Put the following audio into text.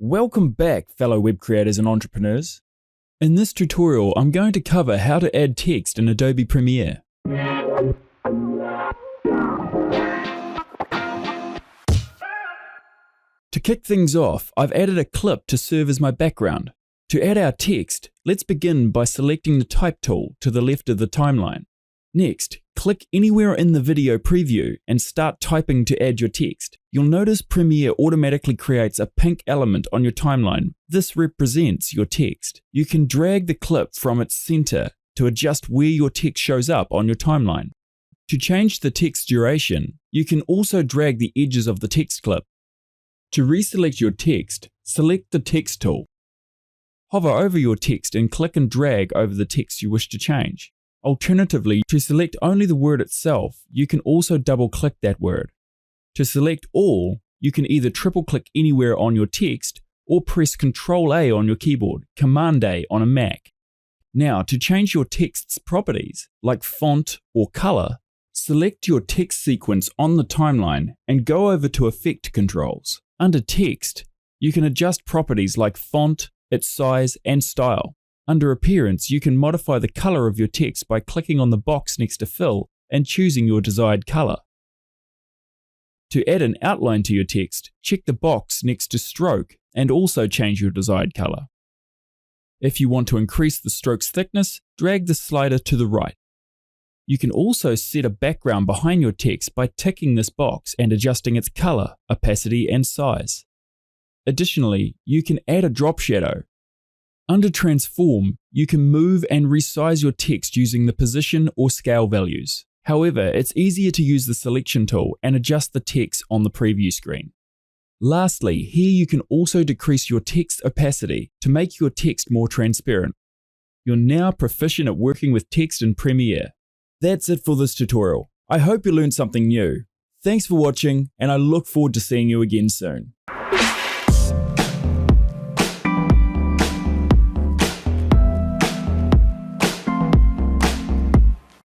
Welcome back, fellow web creators and entrepreneurs. In this tutorial, I'm going to cover how to add text in Adobe Premiere. To kick things off, I've added a clip to serve as my background. To add our text, let's begin by selecting the Type tool to the left of the timeline. Next, click anywhere in the video preview and start typing to add your text. You'll notice Premiere automatically creates a pink element on your timeline. This represents your text. You can drag the clip from its center to adjust where your text shows up on your timeline. To change the text duration, you can also drag the edges of the text clip. To reselect your text, select the Text tool. Hover over your text and click and drag over the text you wish to change. Alternatively, to select only the word itself, you can also double-click that word. To select all, you can either triple-click anywhere on your text or press Ctrl-A on your keyboard, Command-A on a Mac. Now, to change your text's properties, like font or color, select your text sequence on the timeline and go over to Effect Controls. Under Text, you can adjust properties like font, its size, and style. Under Appearance, you can modify the color of your text by clicking on the box next to Fill and choosing your desired color. To add an outline to your text, check the box next to Stroke and also change your desired color. If you want to increase the stroke's thickness, drag the slider to the right. You can also set a background behind your text by ticking this box and adjusting its color, opacity, and size. Additionally, you can add a drop shadow. Under Transform, you can move and resize your text using the position or scale values. However, it's easier to use the Selection tool and adjust the text on the preview screen. Lastly, here you can also decrease your text opacity to make your text more transparent. You're now proficient at working with text in Premiere. That's it for this tutorial. I hope you learned something new. Thanks for watching, and I look forward to seeing you again soon.